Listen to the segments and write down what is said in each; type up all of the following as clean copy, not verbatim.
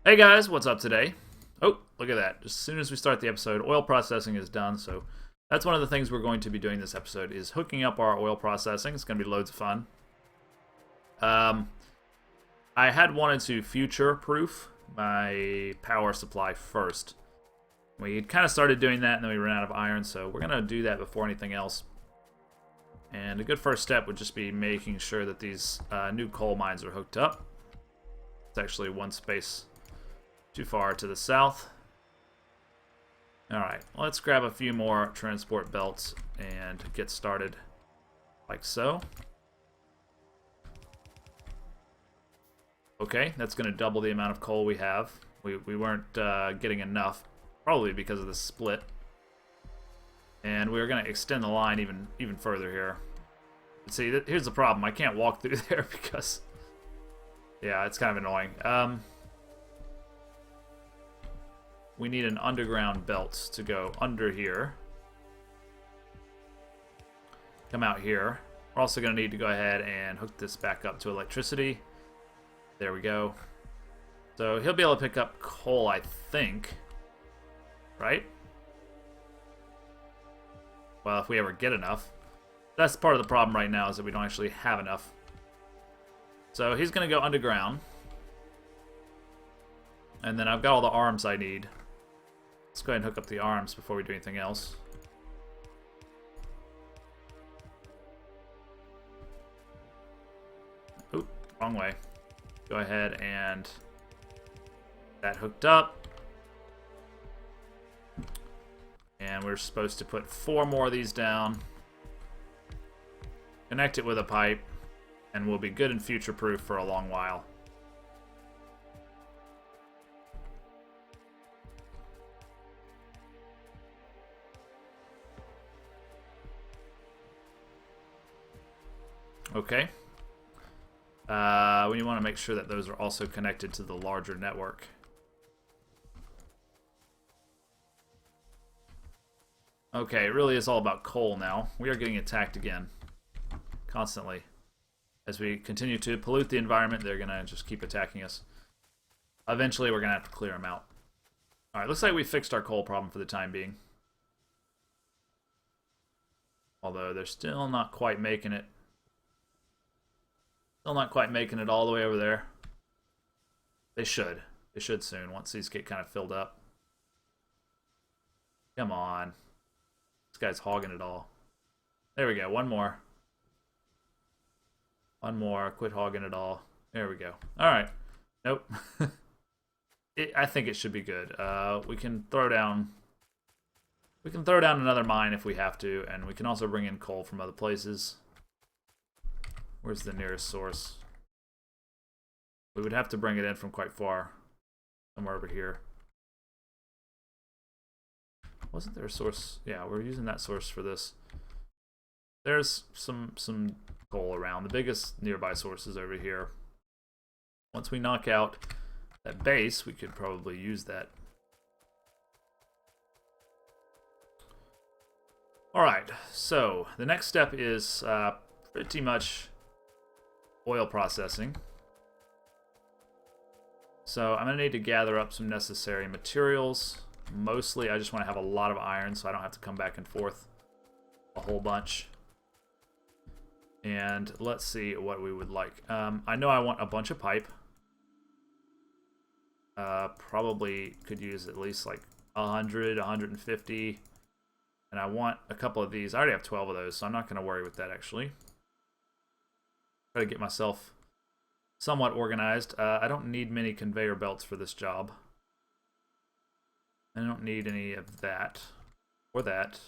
Hey guys, what's up today? Oh, look at that. As soon as we start the episode, oil processing is done, so that's one of the things we're going to be doing this episode is hooking up our oil processing. It's going to be loads of fun. Um, I had wanted to future-proof my power supply first. We kind of started doing that, and then we ran out of iron, so we're going to do that before anything else. And a good first step would just be making sure that these new coal mines are hooked up. It's actually one space too far to the south. Alright, let's grab a few more transport belts and get started like so. Okay, that's going to double the amount of coal we have. We weren't getting enough, probably because of the split. And we're going to extend the line even further here. But see, here's the problem. I can't walk through there because, yeah, it's kind of annoying. We need an underground belt to go under here. Come out here. We're also going to need to go ahead and hook this back up to electricity. There we go. So he'll be able to pick up coal, I think. Right? Well, if we ever get enough. That's part of the problem right now, is that we don't actually have enough. So he's going to go underground. And then I've got all the arms I need. Let's go ahead and hook up the arms before we do anything else. Oop, wrong way. Go ahead and that hooked up. And we're supposed to put 4 more of these down. Connect it with a pipe. And we'll be good and future-proof for a long while. Okay. We want to make sure that those are also connected to the larger network. Okay, it really is all about coal now. We are getting attacked again. Constantly. As we continue to pollute the environment, they're going to just keep attacking us. Eventually, we're going to have to clear them out. Alright, looks like we fixed our coal problem for the time being. Although, they're still not quite making it. Still not quite making it all the way over there. They should. They should soon, once these get kind of filled up. Come on. This guy's hogging it all. There we go. One more. One more. Quit hogging it all. There we go. Alright. Nope. I think it should be good. We can throw down... We can throw down another mine if we have to, and we can also bring in coal from other places. Where's the nearest source? We would have to bring it in from quite far. Somewhere over here. Wasn't there a source? Yeah, we're using that source for this. There's some coal around. The biggest nearby source is over here. Once we knock out that base, we could probably use that. Alright, so the next step is pretty much oil processing. So I'm going to need to gather up some necessary materials. Mostly I just want to have a lot of iron so I don't have to come back and forth a whole bunch. And let's see what we would like. I know I want a bunch of pipe. Probably could use at least like 100, 150. And I want a couple of these. I already have 12 of those, so I'm not going to worry with that actually. Try to get myself somewhat organized. I don't need many conveyor belts for this job. I don't need any of that or that.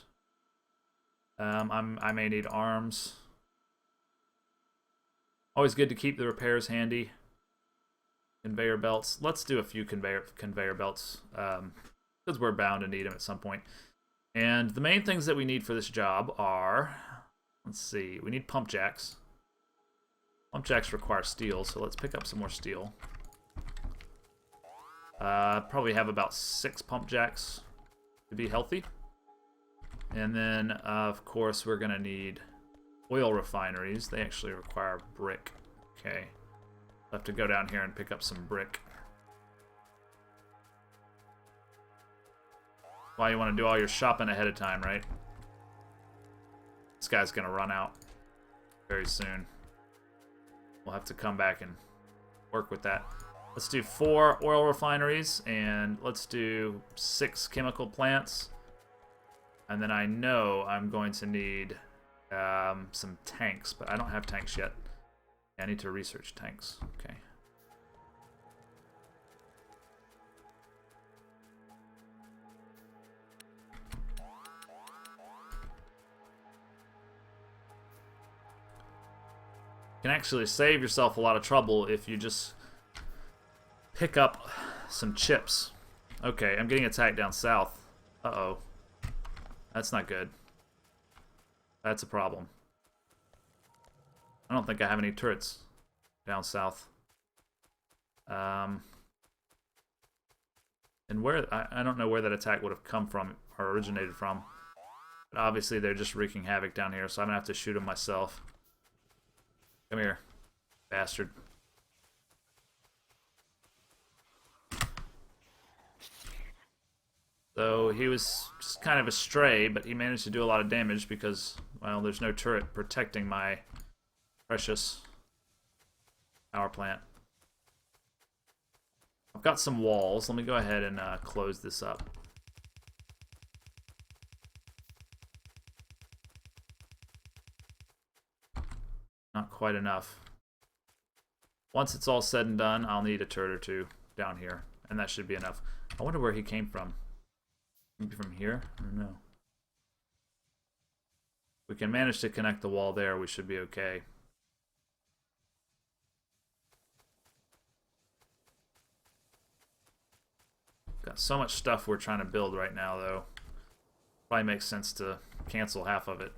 I may need arms. Always good to keep the repairs handy. Conveyor belts. Let's do a few conveyor belts because we're bound to need them at some point. And the main things that we need for this job are, let's see, we need pump jacks. Pump jacks require steel, so let's pick up some more steel. Probably have about 6 pump jacks to be healthy. And then, of course, we're going to need oil refineries. They actually require brick. Okay. I'll have to go down here and pick up some brick. Why you want to do all your shopping ahead of time, right? This guy's going to run out very soon. We'll have to come back and work with that. Let's do 4 oil refineries, and let's do 6 chemical plants. And then I know I'm going to need some tanks, but I don't have tanks yet. I need to research tanks. Okay. You can actually save yourself a lot of trouble if you just pick up some chips. Okay, I'm getting attacked down south. Uh-oh. That's not good. That's a problem. I don't think I have any turrets down south. And where... I don't know where that attack would have come from or originated from. But obviously they're just wreaking havoc down here, so I'm going to have to shoot them myself. Come here, bastard. So he was just kind of a stray, but he managed to do a lot of damage because, well, there's no turret protecting my precious power plant. I've got some walls. Let me go ahead and close this up. Not quite enough. Once it's all said and done, I'll need a turret or 2 down here, and that should be enough. I wonder where he came from. Maybe from here? I don't know. We can manage to connect the wall there, we should be okay. Got so much stuff we're trying to build right now, though. Probably makes sense to cancel half of it.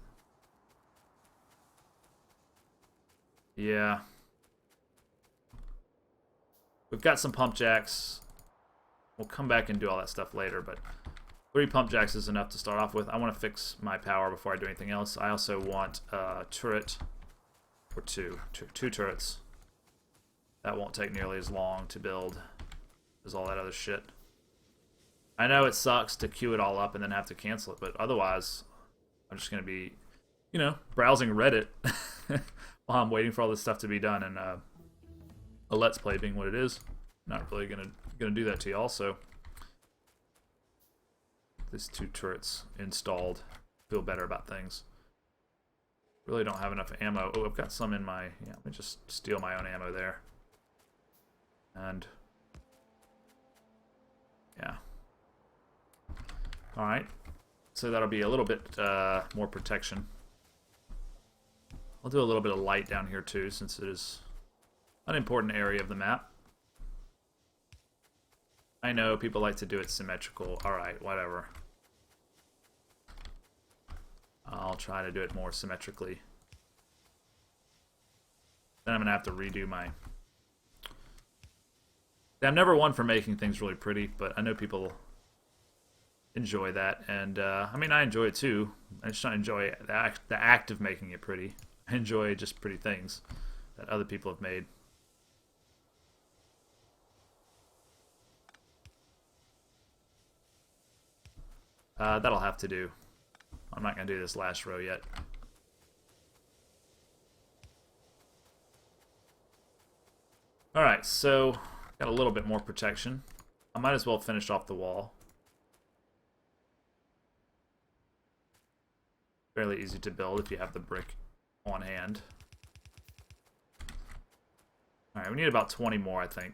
Yeah. We've got some pump jacks. We'll come back and do all that stuff later, but 3 pump jacks is enough to start off with. I want to fix my power before I do anything else. I also want a turret or 2 turrets. That won't take nearly as long to build as all that other shit. I know it sucks to queue it all up and then have to cancel it, but otherwise I'm just going to be, you know, browsing Reddit while I'm waiting for all this stuff to be done, and a Let's Play being what it is. Not really gonna do that to you also. These 2 turrets installed. Feel better about things. Really don't have enough ammo. Oh, I've got some in my... Yeah, let me just steal my own ammo there. And... yeah. Alright. So that'll be a little bit more protection. I'll do a little bit of light down here too, since it is an important area of the map. I know people like to do it symmetrical. Alright, whatever. I'll try to do it more symmetrically. Then I'm going to have to redo my... I'm never one for making things really pretty, but I know people enjoy that. And, I mean, I enjoy it too. I just don't enjoy the act of making it pretty. I enjoy just pretty things that other people have made. That'll have to do. I'm not going to do this last row yet. Alright, so got a little bit more protection. I might as well finish off the wall. Fairly easy to build if you have the brick on hand. Alright, we need about 20 more, I think.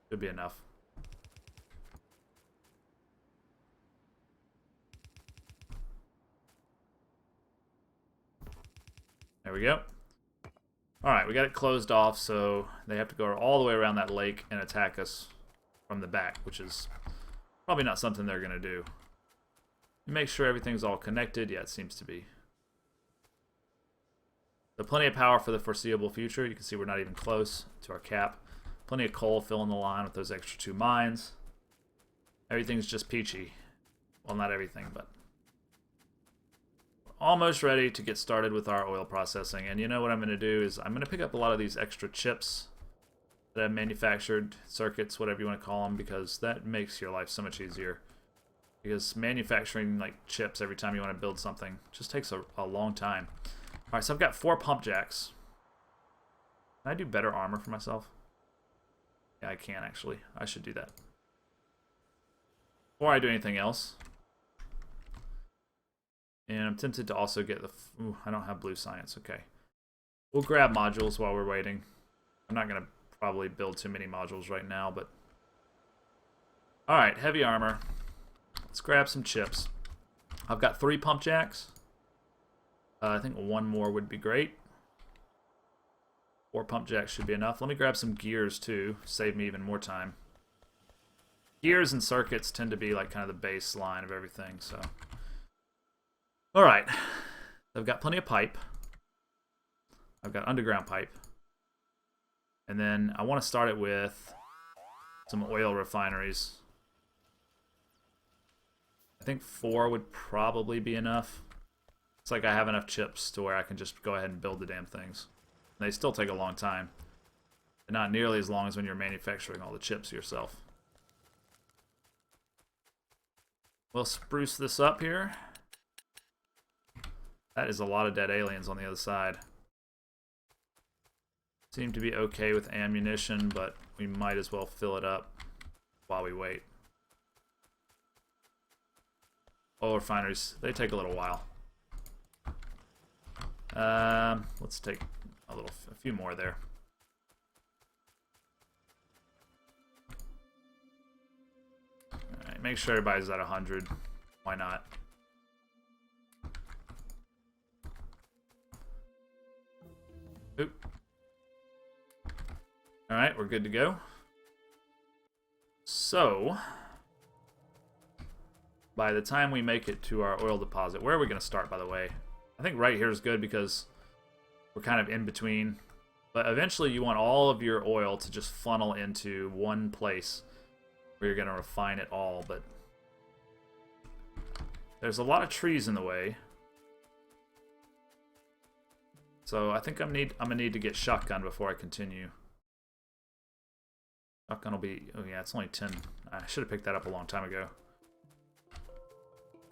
Should be enough. There we go. Alright, we got it closed off, so they have to go all the way around that lake and attack us from the back, which is probably not something they're going to do. Make sure everything's all connected. Yeah, it seems to be. So plenty of power for the foreseeable future. You can see we're not even close to our cap. Plenty of coal filling the line with those extra 2 mines. Everything's just peachy. Well, not everything, but... almost ready to get started with our oil processing. And you know what I'm going to do is I'm going to pick up a lot of these extra chips that have manufactured circuits, whatever you want to call them, because that makes your life so much easier. Because manufacturing like chips every time you want to build something just takes a long time. Alright, so I've got 4 pump jacks. Can I do better armor for myself? Yeah, I can actually. I should do that. Before I do anything else. And I'm tempted to also get the... Ooh, I don't have blue science. Okay. We'll grab modules while we're waiting. I'm not going to probably build too many modules right now, but... Alright, heavy armor. Let's grab some chips. I've got 3 pump jacks. I think 1 more would be great. 4 pump jacks should be enough. Let me grab some gears too. Save me even more time. Gears and circuits tend to be like kind of the baseline of everything, so... Alright. I've got plenty of pipe. I've got underground pipe. And then I want to start it with some oil refineries. I think 4 would probably be enough. It's like I have enough chips to where I can just go ahead and build the damn things. And they still take a long time. And not nearly as long as when you're manufacturing all the chips yourself. We'll spruce this up here. That is a lot of dead aliens on the other side. Seem to be okay with ammunition, but we might as well fill it up while we wait. Oil refineries, they take a little while. Let's take a few more there. Alright, make sure everybody's at 100. Why not? Oop. Alright, we're good to go. So, by the time we make it to our oil deposit, where are we going to start, by the way? I think right here is good because we're kind of in between. But eventually you want all of your oil to just funnel into one place where you're going to refine it all. But there's a lot of trees in the way. So I think I'm gonna need to get shotgun before I continue. Shotgun will be... Oh yeah, it's only 10. I should have picked that up a long time ago.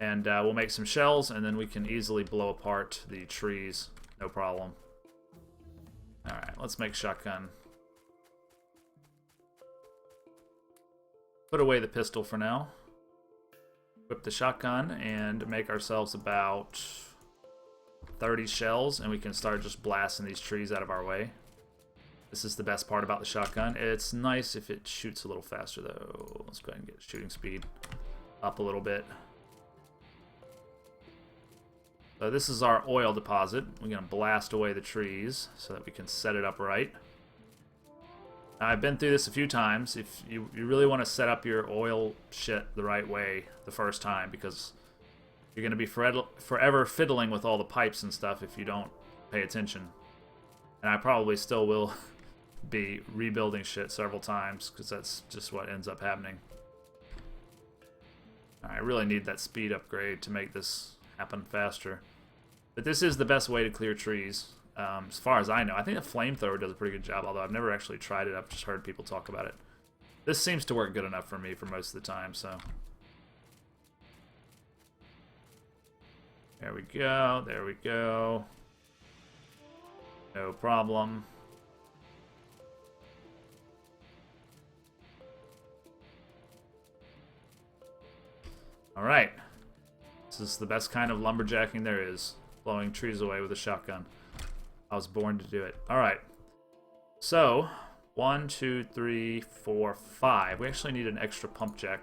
And we'll make some shells, and then we can easily blow apart the trees. No problem. Alright, let's make shotgun. Put away the pistol for now. Whip the shotgun, and make ourselves about 30 shells, and we can start just blasting these trees out of our way. This is the best part about the shotgun. It's nice if it shoots a little faster, though. Let's go ahead and get shooting speed up a little bit. So this is our oil deposit. We're going to blast away the trees so that we can set it up right. I've been through this a few times. If you really want to set up your oil shit the right way the first time, because you're going to be forever fiddling with all the pipes and stuff if you don't pay attention. And I probably still will be rebuilding shit several times, because that's just what ends up happening. I really need that speed upgrade to make this happen faster. But this is the best way to clear trees, as far as I know. I think the flamethrower does a pretty good job, although I've never actually tried it. I've just heard people talk about it. This seems to work good enough for me for most of the time, so... There we go, there we go. No problem. Alright. This is the best kind of lumberjacking there is. Blowing trees away with a shotgun. I was born to do it. Alright. So, 1, 2, 3, 4, 5. We actually need an extra pump jack.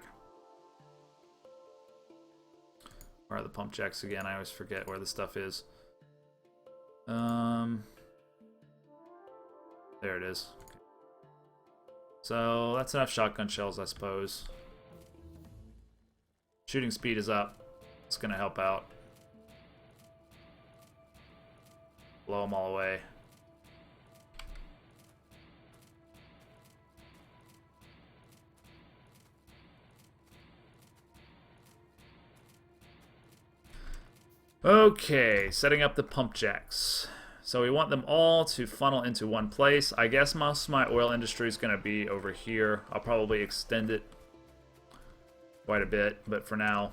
Where are the pump jacks again? I always forget where the stuff is. There it is. Okay. So, that's enough shotgun shells, I suppose. Shooting speed is up. It's going to help out. Blow them all away. Okay, setting up the pump jacks. So we want them all to funnel into one place. I guess most of my oil industry is going to be over here. I'll probably extend it quite a bit, but for now,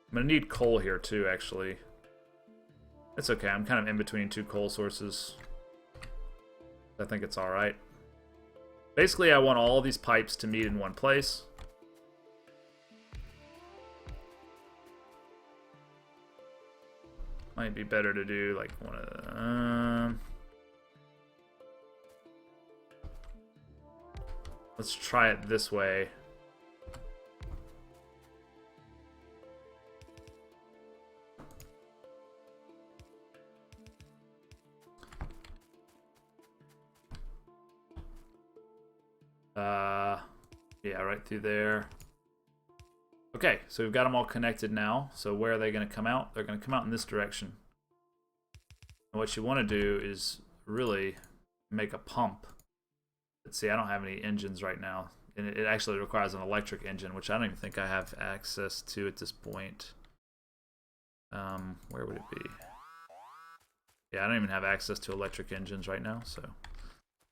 I'm going to need coal here too, actually. It's okay, I'm kind of in between two coal sources. I think it's alright. Basically, I want all of these pipes to meet in one place. Might be better to do like one of the... let's try it this way. Yeah, right through there. Okay, so we've got them all connected now. So where are they going to come out? They're going to come out in this direction. And what you want to do is really make a pump. Let's see, I don't have any engines right now. And it actually requires an electric engine, which I don't even think I have access to at this point. Where would it be? Yeah, I don't even have access to electric engines right now, so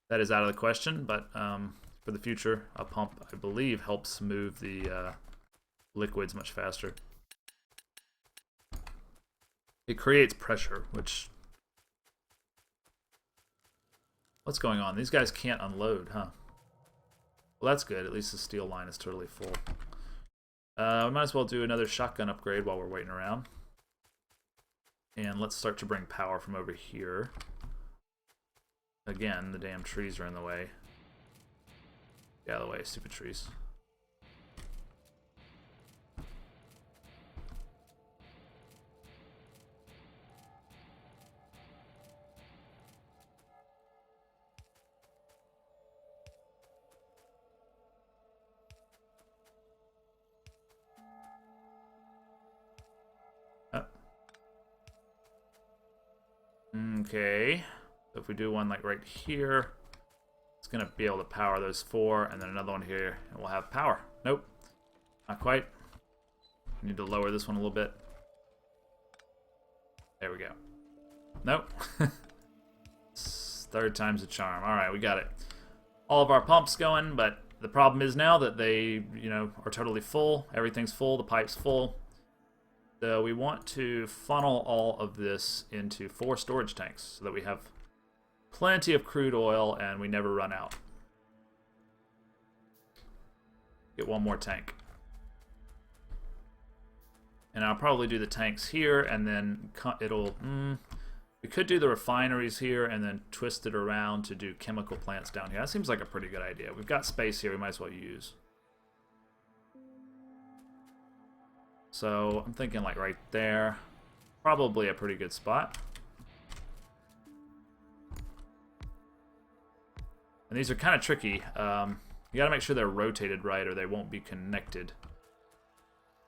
that is out of the question. But for the future, a pump, I believe, helps move the liquids much faster. It creates pressure, which... what's going on? These guys can't unload, huh? Well, that's good. At least the steel line is totally full. We might as well do another shotgun upgrade while we're waiting around. And let's start to bring power from over here. Again, the damn trees are in the way. Get out of the way, stupid trees. Okay, so if we do one like right here, it's gonna be able to power those four, and then another one here, and we'll have power. Nope, not quite. Need to lower this one a little bit. There we go. Nope. Third time's a charm. All right, we got it. All of our pumps going, but the problem is now that they, you know, are totally full. Everything's full. The pipe's full. So we want to funnel all of this into 4 storage tanks so that we have plenty of crude oil and we never run out. Get one more tank. And I'll probably do the tanks here, and then it'll... we could do the refineries here and then twist it around to do chemical plants down here. That seems like a pretty good idea. We've got space here we might as well use. So I'm thinking like right there. Probably a pretty good spot. And these are kind of tricky. You gotta make sure they're rotated right or they won't be connected.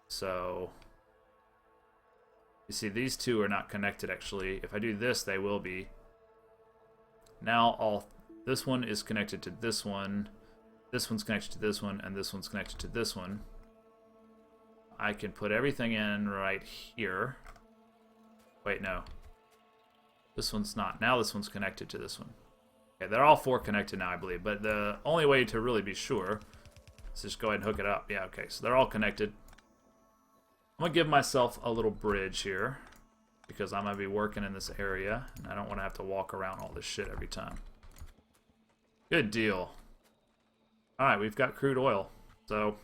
So you see these two are not connected actually. If I do this, they will be. Now this one is connected to this one. This one's connected to this one, and this one's connected to this one. I can put everything in right here. Wait, no. This one's not. Now this one's connected to this one. Okay, they're all 4 connected now, I believe. But the only way to really be sure is just go ahead and hook it up. Yeah, okay, so they're all connected. I'm going to give myself a little bridge here because I'm going to be working in this area, and I don't want to have to walk around all this shit every time. Good deal. Alright, we've got crude oil. So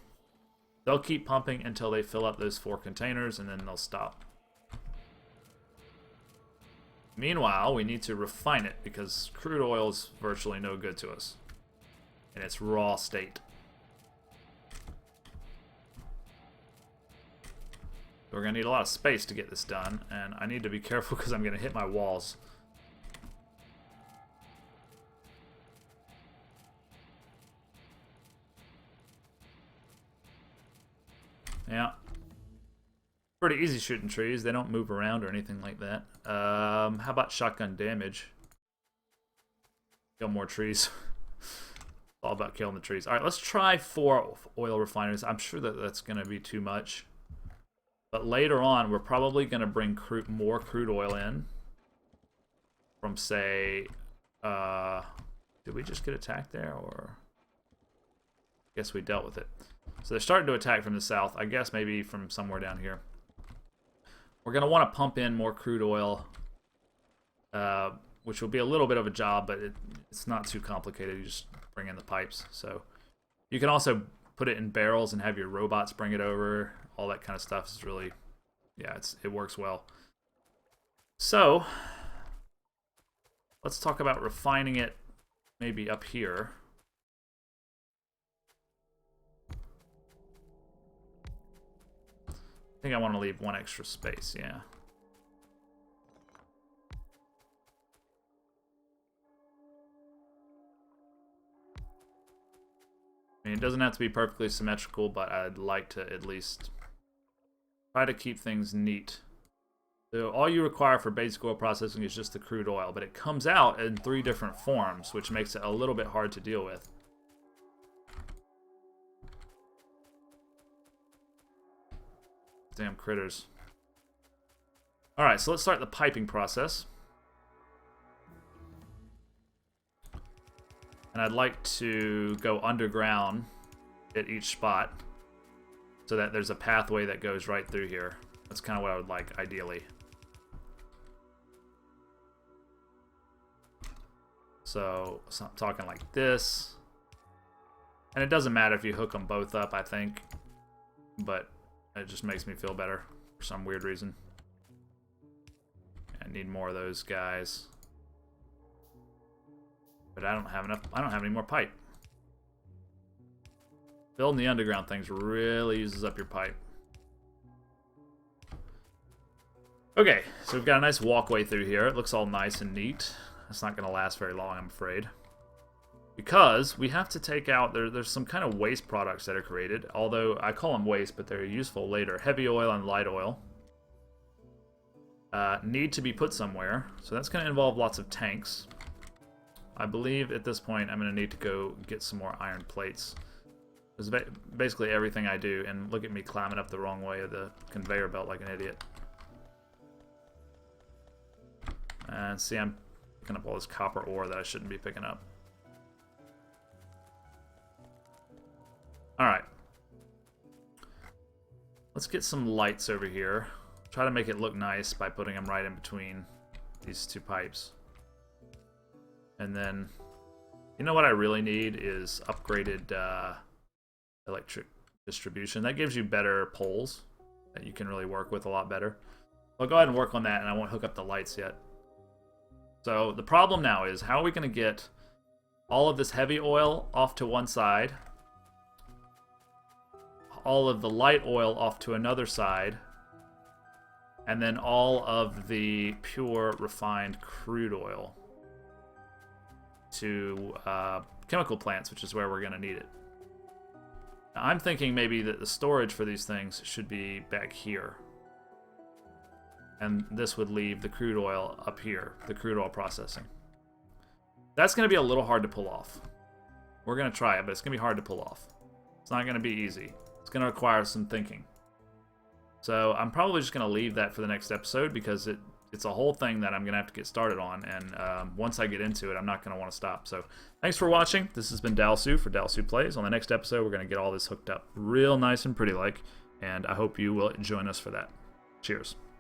they'll keep pumping until they fill up those 4 containers, and then they'll stop. Meanwhile, we need to refine it, because crude oil is virtually no good to us in its raw state. We're going to need a lot of space to get this done, and I need to be careful because I'm going to hit my walls. Yeah. Pretty easy shooting trees. They don't move around or anything like that. How about shotgun damage? Kill more trees. All about killing the trees. Alright, let's try 4 oil refineries. I'm sure that that's going to be too much. But later on, we're probably going to bring more crude oil in. from, say, did we just get attacked there, or? I guess we dealt with it. So they're starting to attack from the south. I guess maybe from somewhere down here. We're going to want to pump in more crude oil, which will be a little bit of a job, but it's not too complicated. You just bring in the pipes. So you can also put it in barrels and have your robots bring it over. All that kind of stuff is really, yeah, it works well. So let's talk about refining it maybe up here. I think I want to leave one extra space, yeah. I mean, it doesn't have to be perfectly symmetrical, but I'd like to at least try to keep things neat. So all you require for basic oil processing is just the crude oil, but it comes out in 3 different forms, which makes it a little bit hard to deal with. Damn critters. Alright, so let's start the piping process. And I'd like to go underground at each spot so that there's a pathway that goes right through here. That's kind of what I would like, ideally. So I'm talking like this. And it doesn't matter if you hook them both up, I think. But it just makes me feel better for some weird reason. I need more of those guys. But I don't have enough. I don't have any more pipe. Building the underground things really uses up your pipe. Okay, so we've got a nice walkway through here. It looks all nice and neat. It's not going to last very long, I'm afraid. Because we have to take out, there's some kind of waste products that are created. Although I call them waste, but they're useful later. Heavy oil and light oil. Need to be put somewhere. So that's going to involve lots of tanks. I believe at this point I'm going to need to go get some more iron plates. It's basically everything I do. And look at me climbing up the wrong way of the conveyor belt like an idiot. And see, I'm picking up all this copper ore that I shouldn't be picking up. Alright. Let's get some lights over here. Try to make it look nice by putting them right in between these 2 pipes. And then, you know what I really need is upgraded electric distribution. That gives you better poles that you can really work with a lot better. I'll go ahead and work on that, and I won't hook up the lights yet. So the problem now is, how are we going to get all of this heavy oil off to one side, all of the light oil off to another side, and then all of the pure refined crude oil to chemical plants, which is where we're going to need it. Now, I'm thinking maybe that the storage for these things should be back here. And this would leave the crude oil up here, the crude oil processing. That's going to be a little hard to pull off. We're going to try it, but it's going to be hard to pull off. It's not going to be easy. It's going to require some thinking. So I'm probably just going to leave that for the next episode, because it's a whole thing that I'm going to have to get started on. And once I get into it, I'm not going to want to stop. So thanks for watching. This has been Dalsu for Dalsu Plays. On the next episode, we're going to get all this hooked up real nice and pretty like. And I hope you will join us for that. Cheers.